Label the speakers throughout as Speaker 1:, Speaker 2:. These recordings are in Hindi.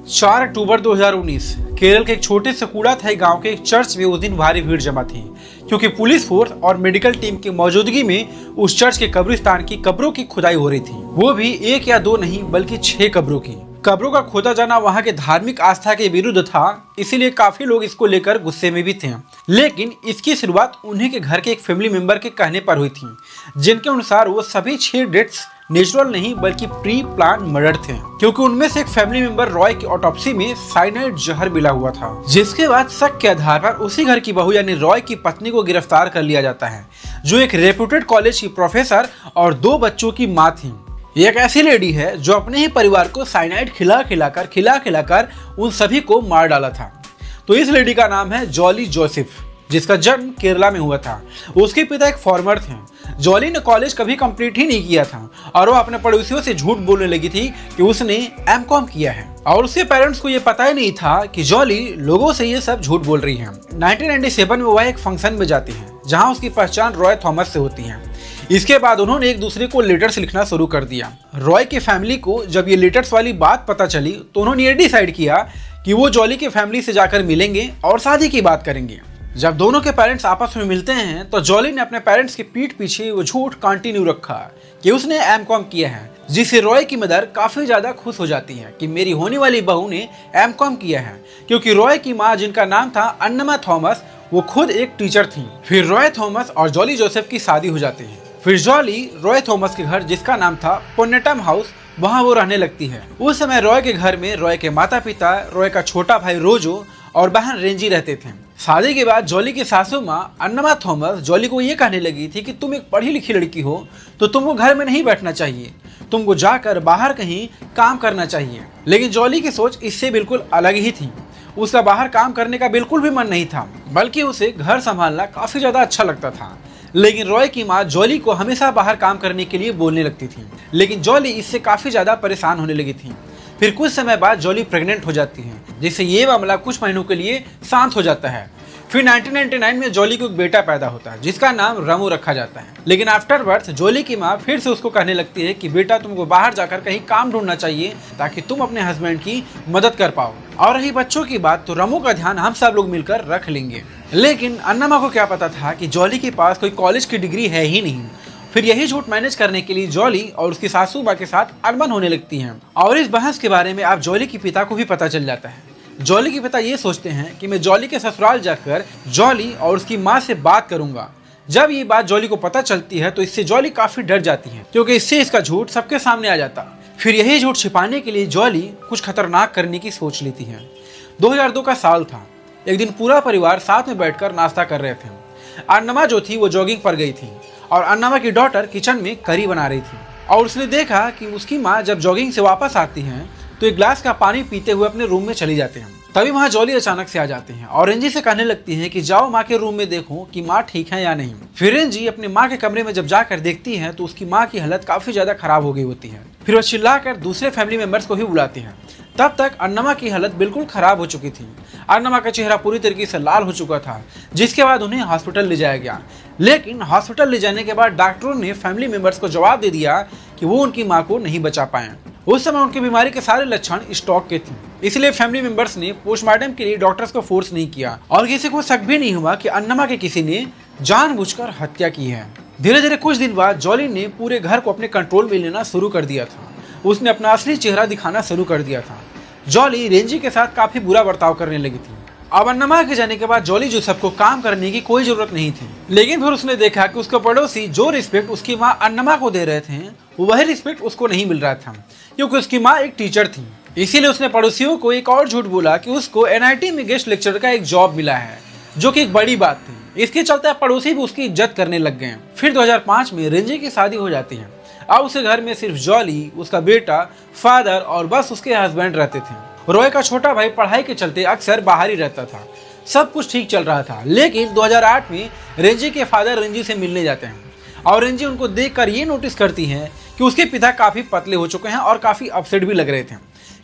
Speaker 1: 4 अक्टूबर 2019 केरल के एक छोटे से कूड़ाथाई गांव के एक चर्च में उस दिन भारी भीड़ जमा थी, क्योंकि पुलिस फोर्स और मेडिकल टीम की मौजूदगी में उस चर्च के कब्रिस्तान की कब्रों की खुदाई हो रही थी। वो भी 1 या 2 नहीं बल्कि 6 कब्रों की। कब्रों का खोदा जाना वहां के धार्मिक आस्था के विरुद्ध था, इसीलिए काफी लोग इसको लेकर गुस्से में भी थे। लेकिन इसकी शुरुआत उन्हीं के घर के एक फैमिली मेंबर के कहने पर हुई थी, जिनके अनुसार वो सभी 6 डेथ्स नेचुरल नहीं बल्कि प्री प्लान मर्डर थे, क्योंकि उनमें से एक फैमिली मेंबर रॉय की ऑटोप्सी में साइनाइड जहर मिला हुआ था, जिसके बाद शक के आधार पर उसी घर की बहू यानी रॉय की पत्नी को गिरफ्तार कर लिया जाता है, जो एक रेप्यूटेड कॉलेज की प्रोफेसर और 2 बच्चों की माँ थी। ये एक ऐसी लेडी है जो अपने ही परिवार को साइनाइड खिला खिलाकर उन सभी को मार डाला था। तो इस लेडी का नाम है जॉली जोसेफ, जिसका जन्म केरला में हुआ था। उसके पिता एक फार्मर थे। जॉली ने कॉलेज कभी कंप्लीट ही नहीं किया था और वो अपने पड़ोसियों से झूठ बोलने लगी थी कि उसने एमकॉम किया है, और उसके पेरेंट्स को ये पता ही नहीं था कि जॉली लोगों से ये सब झूठ बोल रही है। 1997 में वह एक फंक्शन में जाती है, जहां उसकी पहचान रॉय थॉमस से होती है। इसके बाद उन्होंने एक दूसरे को लेटर्स लिखना शुरू कर दिया। रॉय की फैमिली को जब ये लेटर्स वाली बात पता चली तो उन्होंने ये डिसाइड किया कि वो जॉली के फैमिली से जाकर मिलेंगे और शादी की बात करेंगे। जब दोनों के पेरेंट्स आपस में मिलते हैं तो जॉली ने अपने पेरेंट्स की पीठ पीछे वो झूठ कंटिन्यू रखा कि उसने एमकॉम किया है, जिससे रॉय की मदर काफी ज्यादा खुश हो जाती है कि मेरी होने वाली बहू ने एमकॉम किया है, क्योंकि रॉय की माँ, जिनका नाम था अन्नमा थॉमस, वो खुद एक टीचर थी। फिर रॉय थॉमस और जॉली जोसेफ की शादी हो जाती है। फिर जॉली रॉय थॉमस के घर, जिसका नाम था पोनेटम हाउस, वहाँ वो रहने लगती है। उस समय रॉय के घर में रॉय के माता पिता, रॉय का छोटा भाई रोजो और बहन रेंजी रहते थे। शादी के बाद जॉली की सासू माँ अन्नमा थॉमस जॉली को ये कहने लगी थी कि तुम एक पढ़ी लिखी लड़की हो तो तुमको घर में नहीं बैठना चाहिए, तुमको जाकर बाहर कहीं काम करना चाहिए। लेकिन जॉली की सोच इससे बिल्कुल अलग ही थी। उसका बाहर काम करने का बिल्कुल भी मन नहीं था, बल्कि उसे घर संभालना काफी ज्यादा अच्छा लगता था। लेकिन रॉय की माँ जॉली को हमेशा बाहर काम करने के लिए बोलने लगती थी, लेकिन जॉली इससे काफी ज्यादा परेशान होने लगी थी। फिर कुछ समय बाद जॉली प्रेग्नेंट हो जाती है, जिससे ये मामला कुछ महीनों के लिए शांत हो जाता है। फिर 1999 में जॉली को एक बेटा पैदा होता है, जिसका नाम रमू रखा जाता है। लेकिन आफ्टर बर्थ जॉली की माँ फिर से उसको कहने लगती है कि बेटा, तुमको बाहर जाकर कहीं काम ढूंढना चाहिए ताकि तुम अपने हस्बैंड की मदद कर पाओ। और रही बच्चों की बात, तो रमू का ध्यान हम सब लोग मिलकर रख लेंगे। लेकिन अन्नमा को क्या पता था कि जॉली के पास कोई कॉलेज की डिग्री है ही नहीं। फिर यही झूठ मैनेज करने के लिए जॉली और उसकी सासू माँ के साथ अनबन होने लगती हैं, और इस बहस के बारे में अब जॉली के पिता को भी पता चल जाता है। जॉली के पिता ये सोचते हैं कि मैं जॉली के ससुराल जाकर जॉली और उसकी माँ से बात करूंगा। जब ये बात जॉली को पता चलती है तो इससे जॉली काफी डर जाती है, क्योंकि इससे इसका झूठ सबके सामने आ जाता। फिर यही झूठ छिपाने के लिए जॉली कुछ खतरनाक करने की सोच लेती है। 2002 का साल था। एक दिन पूरा परिवार साथ में बैठकर नाश्ता कर रहे थे। अन्नमा जो थी वो जॉगिंग पर गई थी और अन्नमा की डॉटर किचन में करी बना रही थी, और उसने देखा कि उसकी माँ जब जॉगिंग से वापस आती हैं तो एक ग्लास का पानी पीते हुए अपने रूम में चली जाते हैं। तभी वहाँ जॉली अचानक से आ जाते हैं और रेंजी से कहने लगती हैं कि जाओ माँ के रूम में देखो कि माँ ठीक है या नहीं। फिर रेंजी अपनी माँ के कमरे में जब जाकर देखती है तो उसकी माँ की हालत काफी ज्यादा खराब हो गई होती है। फिर वो चिल्लाकर दूसरे फैमिली मेंबर्स को भी बुलाती हैं। तब तक अन्नमा की हालत बिल्कुल खराब हो चुकी थी। अन्नमा का चेहरा पूरी तरीके से लाल हो चुका था, जिसके बाद उन्हें हॉस्पिटल ले जाया गया। लेकिन हॉस्पिटल ले जाने के बाद डॉक्टरों ने फैमिली मेंबर्स को जवाब दे दिया कि वो उनकी माँ को नहीं बचा पाए। उस समय उनकी बीमारी के सारे लक्षण स्टॉक के थे, इसलिए फैमिली मेंबर्स ने पोस्टमार्टम के लिए डॉक्टर्स को फोर्स नहीं किया, और किसी को शक भी नहीं हुआ कि अन्नमा के किसी ने जानबूझकर हत्या की है। धीरे धीरे कुछ दिन बाद जॉली ने पूरे घर को अपने कंट्रोल में लेना शुरू कर दिया था। उसने अपना असली चेहरा दिखाना शुरू कर दिया था। जॉली रेंजी के साथ काफी बुरा बर्ताव करने लगी थी। अब अन्नमा के जाने के बाद जॉली जोसेफ को काम करने की कोई जरूरत नहीं थी। लेकिन फिर उसने देखा कि उसके पड़ोसी जो रिस्पेक्ट उसकी माँ अन्नमा को दे रहे थे, वही रिस्पेक्ट उसको नहीं मिल रहा था, क्योंकि उसकी माँ एक टीचर थी। इसीलिए उसने पड़ोसियों को एक और झूठ बोला कि उसको एनआईटी में गेस्ट लेक्चरर का एक जॉब मिला है, जो कि एक बड़ी बात थी। इसके चलते पड़ोसी भी उसकी इज्जत करने लग गए। फिर 2005 में रेंजी की शादी हो जाती है। अब उसके घर में सिर्फ जॉली, उसका बेटा, फादर और बस उसके हस्बैंड रहते थे। रॉय का छोटा भाई पढ़ाई के चलते अक्सर बाहर ही रहता था। सब कुछ ठीक चल रहा था। लेकिन 2008 में रेंजी के फादर रेंजी से मिलने जाते हैं, और रेंजी उनको देखकर ये नोटिस करती हैं कि उसके पिता काफी पतले हो चुके हैं और काफी अपसेट भी लग रहे थे।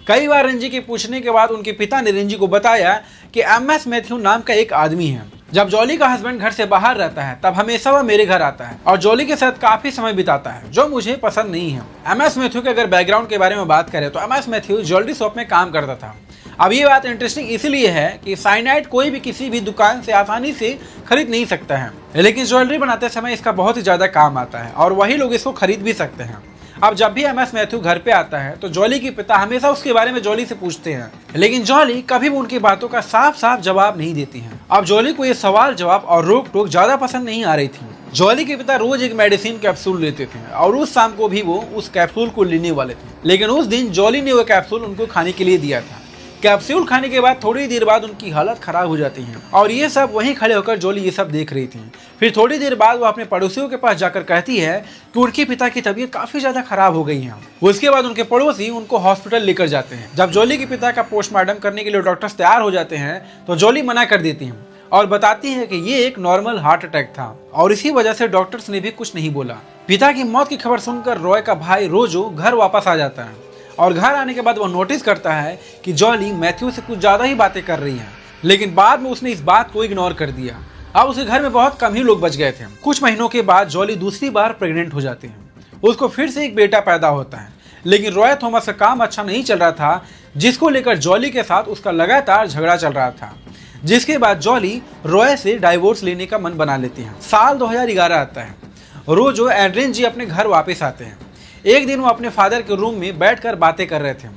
Speaker 1: कई बार रेंजी के पूछने के बाद उनके पिता ने रेंजी को बताया कि MS मैथ्यू नाम का एक आदमी है। जब जॉली का हस्बैंड घर से बाहर रहता है तब हमेशा वह मेरे घर आता है और जॉली के साथ काफी समय बिताता है, जो मुझे पसंद नहीं है। MS मैथ्यू के अगर बैकग्राउंड के बारे में बात करें तो MS मैथ्यू ज्वेलरी शॉप में काम करता था। अब ये बात इंटरेस्टिंग इसलिए है कि साइनाइड कोई भी किसी भी दुकान से आसानी से खरीद नहीं सकता है, लेकिन ज्वेलरी बनाते समय इसका बहुत ही ज्यादा काम आता है और वही लोग इसको खरीद भी सकते हैं। अब जब भी एमएस मैथ्यू घर पे आता है तो जॉली के पिता हमेशा उसके बारे में जॉली से पूछते हैं, लेकिन जॉली कभी भी उनकी बातों का साफ साफ जवाब नहीं देती है। अब जॉली को ये सवाल जवाब और रोक टोक ज्यादा पसंद नहीं आ रही थी। जॉली के पिता रोज एक मेडिसिन कैप्सूल लेते थे और उस शाम को भी वो उस कैप्सूल को लेने वाले थे, लेकिन उस दिन जॉली ने वो कैप्सूल उनको खाने के लिए दिया था। कैप्सूल खाने के बाद थोड़ी देर बाद उनकी हालत खराब हो जाती है और ये सब वहीं खड़े होकर जॉली ये सब देख रही थी। फिर थोड़ी देर बाद वो अपने पड़ोसियों के पास जाकर कहती है कि उनके पिता की तबीयत काफी ज्यादा खराब हो गई है। उसके बाद उनके पड़ोसी उनको हॉस्पिटल लेकर जाते हैं। जब जॉली के पिता का पोस्टमार्टम करने के लिए डॉक्टर्स तैयार हो जाते हैं तो जॉली मना कर देती है और बताती है कि ये एक नॉर्मल हार्ट अटैक था और इसी वजह से डॉक्टर्स ने भी कुछ नहीं बोला। पिता की मौत की खबर सुनकर रॉय का भाई रोजो घर वापस आ जाता है और घर आने के बाद वो नोटिस करता है कि जॉली मैथ्यू से कुछ ज्यादा ही बातें कर रही है, लेकिन बाद में उसने इस बात को इग्नोर कर दिया। अब उसके घर में बहुत कम ही लोग बच गए थे। कुछ महीनों के बाद जॉली दूसरी बार प्रेग्नेंट हो जाती है। उसको फिर से एक बेटा पैदा होता है, लेकिन रॉय थॉमस का काम अच्छा नहीं चल रहा था, जिसको लेकर जॉली के साथ उसका लगातार झगड़ा चल रहा था। जिसके बाद जॉली रॉय से डाइवोर्स लेने का मन बना लेती है। साल 2011 आता है। रोजो एंड रेंजी अपने घर वापस आते हैं। एक दिन वो अपने फादर के रूम में बैठकर बातें कर रहे थे।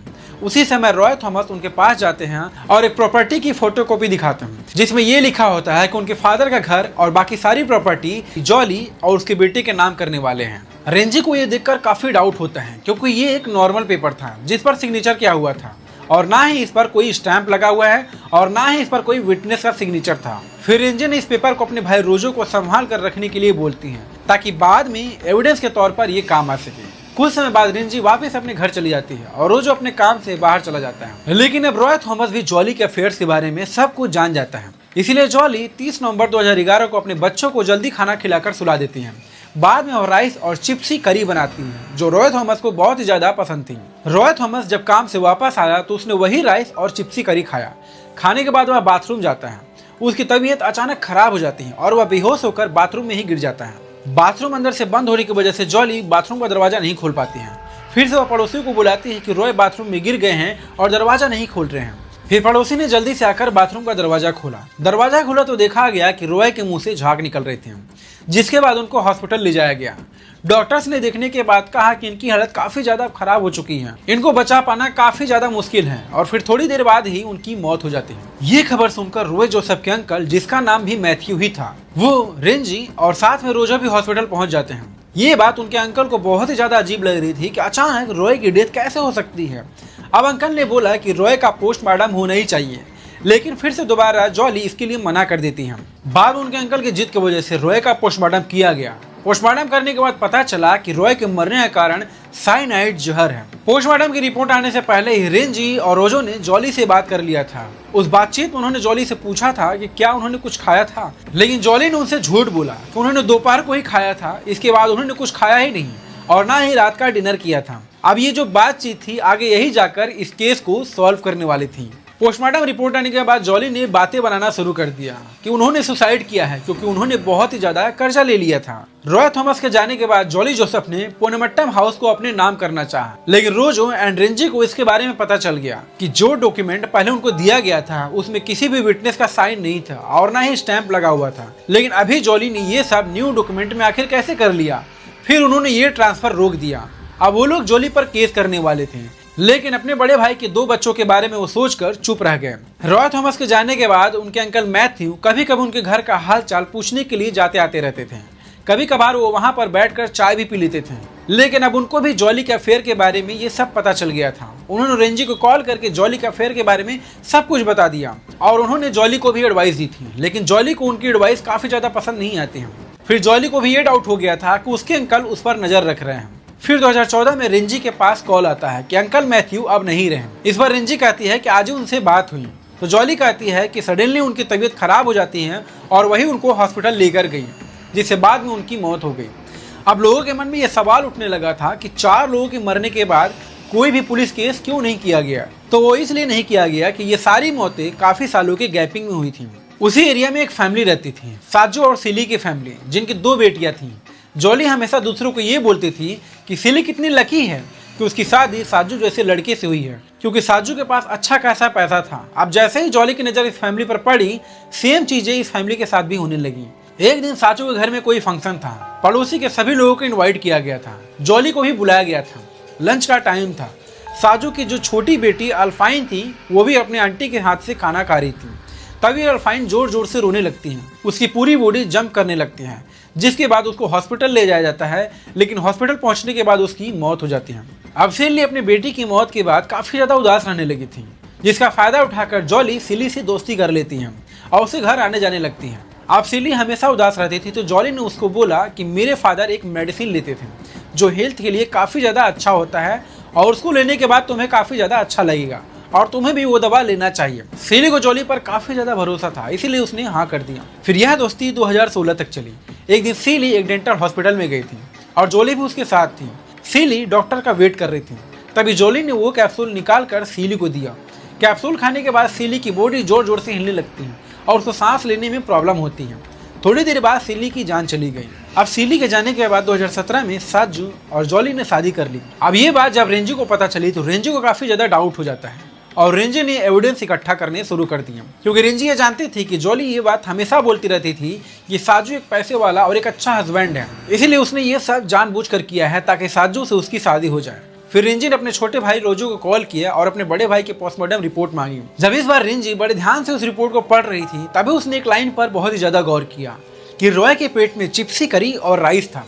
Speaker 1: उसी समय रॉय थॉमस उनके पास जाते हैं और एक प्रॉपर्टी की फोटोकॉपी दिखाते हैं, जिसमें ये लिखा होता है कि उनके फादर का घर और बाकी सारी प्रॉपर्टी जॉली और उसके बेटे के नाम करने वाले हैं। रेंजी को ये देखकर काफी डाउट होता है, क्योंकि ये एक नॉर्मल पेपर था जिस पर सिग्नेचर किया हुआ था और ना ही इस पर कोई स्टैंप लगा हुआ है और ना ही इस पर कोई विटनेस का सिग्नेचर था। फिर रेंजी ने इस पेपर को अपने भाई रोजो को संभाल कर रखने के लिए बोलती हैं, ताकि बाद में एविडेंस के तौर पर ये काम आ सके। कुछ समय बाद रेंजी वापस अपने घर चली जाती है और रोजो अपने काम से बाहर चला जाता है। लेकिन अब रॉय थॉमस भी जॉली के अफेयर्स के बारे में सब कुछ जान जाता है, इसीलिए जॉली 30 नवंबर 2011 को अपने बच्चों को जल्दी खाना खिलाकर सुला देती है। बाद में वो राइस और चिप्सी करी बनाती है, जो रॉय थॉमस को बहुत ही ज्यादा पसंद थी। रॉय थॉमस जब काम से वापस आया तो उसने वही राइस और चिप्सी करी खाया। खाने के बाद वह बाथरूम जाता है। उसकी तबीयत अचानक खराब हो जाती है और वह बेहोश होकर बाथरूम में ही गिर जाता है। बाथरूम अंदर से बंद होने की वजह से जॉली बाथरूम का दरवाजा नहीं खोल पाती है। फिर से वह पड़ोसियों को बुलाती है कि रॉय बाथरूम में गिर गए हैं और दरवाजा नहीं खोल रहे हैं। फिर पड़ोसी ने जल्दी से आकर बाथरूम का दरवाजा खोला तो देखा गया कि रॉय के मुंह से झाग निकल रहे थे, जिसके बाद उनको हॉस्पिटल ले जाया गया। डॉक्टर्स ने देखने के बाद कहा कि इनकी हालत काफी ज्यादा खराब हो चुकी है, इनको बचा पाना काफी ज्यादा मुश्किल है और फिर थोड़ी देर बाद ही उनकी मौत हो जाती है। ये खबर सुनकर रॉय जोसेफ के अंकल, जिसका नाम भी मैथ्यू ही था, वो रेंजी और साथ में रोजो भी हॉस्पिटल पहुंच जाते हैं। ये बात उनके अंकल को बहुत ही ज्यादा अजीब लग रही थी कि अचानक रॉय की डेथ कैसे हो सकती है। अब अंकल ने बोला कि रॉय का पोस्टमार्टम होना ही चाहिए, लेकिन फिर से दोबारा जॉली इसके लिए मना कर देती है। बाद में उनके अंकल की जिद की वजह से रॉय का पोस्टमार्टम किया गया। पोस्टमार्टम करने के बाद पता चला कि रॉय के मरने का कारण साइनाइड जहर है। पोस्टमार्टम की रिपोर्ट आने से पहले ही रेंजी और रोजो ने जॉली से बात कर लिया था। उस बातचीत में उन्होंने जॉली से पूछा था कि क्या उन्होंने कुछ खाया था, लेकिन जॉली ने उनसे झूठ बोला कि उन्होंने दोपहर को ही खाया था। इसके बाद उन्होंने कुछ खाया ही नहीं और ना ही रात का डिनर किया था। अब ये जो बातचीत थी आगे यही जाकर इस केस को सॉल्व करने वाली थी। पोस्टमार्टम रिपोर्ट आने के बाद जॉली ने बातें बनाना शुरू कर दिया कि उन्होंने सुसाइड किया है क्योंकि उन्होंने बहुत ही ज्यादा कर्जा ले लिया था। रॉय थॉमस के जाने के बाद जॉली जोसेफ ने पोनेमट्टम हाउस को अपने नाम करना चाहा, लेकिन रोजो एंड रेंजी को इसके बारे में पता चल गया कि जो डॉक्यूमेंट पहले उनको दिया गया था उसमें किसी भी विटनेस का साइन नहीं था और ना ही स्टैंप लगा हुआ था। लेकिन अभी जॉली ने ये सब न्यू डॉक्यूमेंट में आखिर कैसे कर लिया। फिर उन्होंने ये ट्रांसफर रोक दिया। अब वो लोग जॉली पर केस करने वाले थे, लेकिन अपने बड़े भाई के 2 बच्चों के बारे में वो सोचकर चुप रह गए। रॉय थॉमस के जाने के बाद उनके अंकल मैथ्यू कभी कभी उनके घर का हाल चाल पूछने के लिए जाते आते रहते थे। कभी कभार वो वहां पर बैठकर चाय भी पी लेते थे। लेकिन अब उनको भी जॉली के अफेयर के बारे में ये सब पता चल गया था। उन्होंने रेंजी को कॉल करके जॉली के अफेयर के बारे में सब कुछ बता दिया और उन्होंने जॉली को भी एडवाइस दी थी, लेकिन जॉली को उनकी एडवाइस काफी ज्यादा पसंद नहीं आती है। फिर जॉली को भी ये डाउट हो गया था कि उसके अंकल उस पर नजर रख रहे हैं। फिर 2014 में रेंजी के पास कॉल आता है कि अंकल मैथ्यू अब नहीं रहे। इस बार रेंजी कहती है कि आज ही उनसे बात हुई, तो जॉली कहती है कि सडनली उनकी तबीयत खराब हो जाती है और वही उनको हॉस्पिटल लेकर गई, जिससे बाद में उनकी मौत हो गई। अब लोगों के मन में यह सवाल उठने लगा था कि 4 लोगों के मरने के बाद कोई भी पुलिस केस क्यों नहीं किया गया। तो वो इसलिए नहीं किया गया कि ये सारी मौतें काफी सालों के गैपिंग में हुई थी। उसी एरिया में एक फैमिली रहती थी, साजो और सिली की फैमिली, जिनकी 2 बेटियां थीं। जॉली हमेशा दूसरों को ये बोलती थी कि सिली कितनी लकी है कि उसकी शादी साजू जैसे लड़के से हुई है, क्योंकि साजू के पास अच्छा खासा पैसा था। अब जैसे ही जॉली की नज़र इस फैमिली पर पड़ी, सेम चीजें इस फैमिली के साथ भी होने लगी। एक दिन साजू के घर में कोई फंक्शन था, पड़ोसी के सभी लोगों को इनवाइट किया गया था, जॉली को भी बुलाया गया था। लंच का टाइम था। साजू की जो छोटी बेटी अल्फाइन थी, वो भी अपने आंटी के हाथ से खाना खा रही थी। तभी अल्फाइन जोर जोर से रोने लगती है, उसकी पूरी बॉडी जंप करने लगती है, जिसके बाद उसको हॉस्पिटल ले जाया जाता है। लेकिन हॉस्पिटल पहुंचने के बाद उसकी मौत हो जाती है। अब सिली अपनी बेटी की मौत के बाद काफी ज्यादा उदास रहने लगी थी, जिसका फायदा उठाकर जॉली सिली से दोस्ती कर लेती है और उसे घर आने जाने लगती है। अब सिली हमेशा उदास रहती थी, तो जॉली ने उसको बोला कि मेरे फादर एक मेडिसिन लेते थे जो हेल्थ के लिए काफी ज्यादा अच्छा होता है, और उसको लेने के बाद तुम्हें काफी ज्यादा अच्छा लगेगा और तुम्हें भी वो दवा लेना चाहिए। सिली को जॉली पर काफी ज्यादा भरोसा था, इसीलिए उसने हाँ कर दिया। फिर यह दोस्ती 2016 तक चली। एक दिन सिली एक डेंटल हॉस्पिटल में गई थी और जॉली भी उसके साथ थी। सिली डॉक्टर का वेट कर रही थी, तभी जॉली ने वो कैप्सूल निकाल कर सिली को दिया। कैप्सूल खाने के बाद सिली की बॉडी जोर जोर से हिलने लगती है और उसको सांस लेने में प्रॉब्लम होती है। थोड़ी देर बाद सिली की जान चली गई। अब सिली के जाने के बाद 2017 में साजू और जॉली ने शादी कर ली। अब ये बात जब रेंजी को पता चली, तो रेंजी को काफी ज्यादा डाउट हो जाता है और रेंजी ने एविडेंस इकट्ठा करने शुरू कर दिया, क्योंकि रेंजी ये जानती थी कि जॉली ये बात हमेशा बोलती रहती थी कि साजू एक पैसे वाला और एक अच्छा हस्बैंड है, इसीलिए उसने ये सब जानबूझकर किया है ताकि साजू से उसकी शादी हो जाए। फिर रेंजी ने अपने छोटे भाई रोजू को कॉल किया और अपने बड़े भाई की पोस्टमार्टम रिपोर्ट मांगी। जब इस बार रेंजी बड़े ध्यान से उस रिपोर्ट को पढ़ रही थी, तभी उसने एक लाइन पर बहुत ही ज्यादा गौर किया कि रॉय के पेट में चिप्सी करी और राइस था।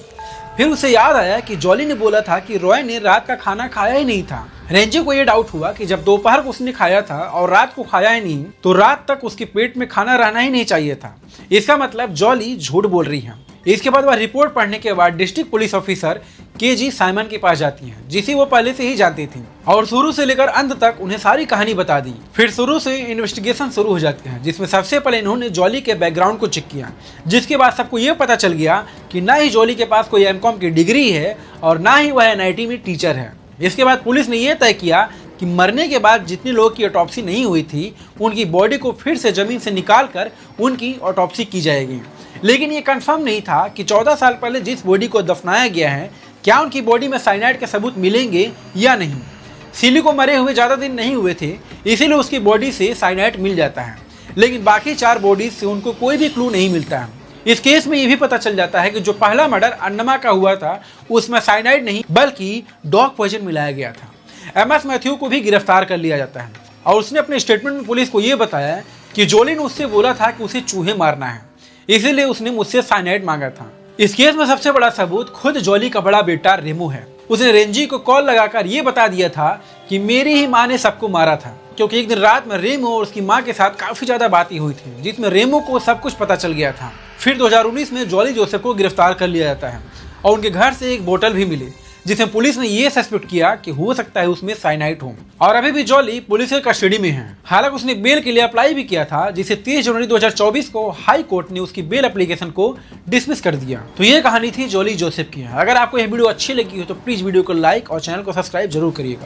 Speaker 1: फिर उसे याद आया कि जॉली ने बोला था कि रॉय ने रात का खाना खाया ही नहीं था। रेंजी को यह डाउट हुआ कि जब दोपहर को उसने खाया था और रात को खाया ही नहीं, तो रात तक उसके पेट में खाना रहना ही नहीं चाहिए था। इसका मतलब जॉली झूठ बोल रही है। इसके बाद वह रिपोर्ट पढ़ने के बाद district police officer KG Simon के पास जाती हैं, जिसे वो पहले से ही जानती थी, और शुरू से लेकर अंत तक उन्हें सारी कहानी बता दी। फिर शुरू से इन्वेस्टिगेशन शुरू हो जाती है, जिसमें सबसे पहले इन्होंने जॉली के बैकग्राउंड को चेक किया, जिसके बाद सबको ये पता चल गया कि ना ही जॉली के पास कोई एमकॉम की डिग्री है और ना ही वह एनआईटी में टीचर है। इसके बाद पुलिस ने यह तय किया कि मरने के बाद जितने लोगों की ऑटोप्सी नहीं हुई थी, उनकी बॉडी को फिर से जमीन से निकाल कर उनकी ऑटोप्सी की जाएगी। लेकिन ये कंफर्म नहीं था कि 14 साल पहले जिस बॉडी को दफनाया गया है, क्या उनकी बॉडी में साइनाइड के सबूत मिलेंगे या नहीं। सिली को मरे हुए ज़्यादा दिन नहीं हुए थे, इसीलिए उसकी बॉडी से साइनाइड मिल जाता है, लेकिन बाकी 4 बॉडीज से उनको कोई भी क्लू नहीं मिलता है। इस केस में ये भी पता चल जाता है कि जो पहला मर्डर अन्नमा का हुआ था, उसमें साइनाइड नहीं बल्कि डॉग पॉइजन मिलाया गया था। एमएस मैथ्यू को भी गिरफ्तार कर लिया जाता है और उसने अपने स्टेटमेंट में पुलिस को यह बताया कि जॉली ने उससे बोला था कि उसे चूहे मारना है, इसीलिए उसने मुझसे साइनाइड मांगा था। इस केस में सबसे बड़ा सबूत खुद जॉली का बड़ा बेटा रेमो है। उसने रेंजी को कॉल लगाकर ये बता दिया था कि मेरी ही माँ ने सबको मारा था, क्योंकि एक दिन रात में रेमो और उसकी माँ के साथ काफी ज्यादा बातें हुई थी, जिसमें रेमो को सब कुछ पता चल गया था। फिर 2019 में जॉली जोसेफ को गिरफ्तार कर लिया जाता है और उनके घर से एक बोतल भी मिली, जिसमें पुलिस ने ये सस्पेक्ट किया कि हो सकता है उसमें साइनाइड हो। और अभी भी जॉली पुलिस के कस्टडी में है। हालांकि उसने बेल के लिए अप्लाई भी किया था, जिसे 30 जनवरी 2024 को हाई कोर्ट ने उसकी बेल एप्लीकेशन को डिसमिस कर दिया। तो ये कहानी थी जॉली जोसेफ की। अगर आपको यह वीडियो अच्छी लगी हो तो प्लीज वीडियो को लाइक और चैनल को सब्सक्राइब जरूर करिएगा।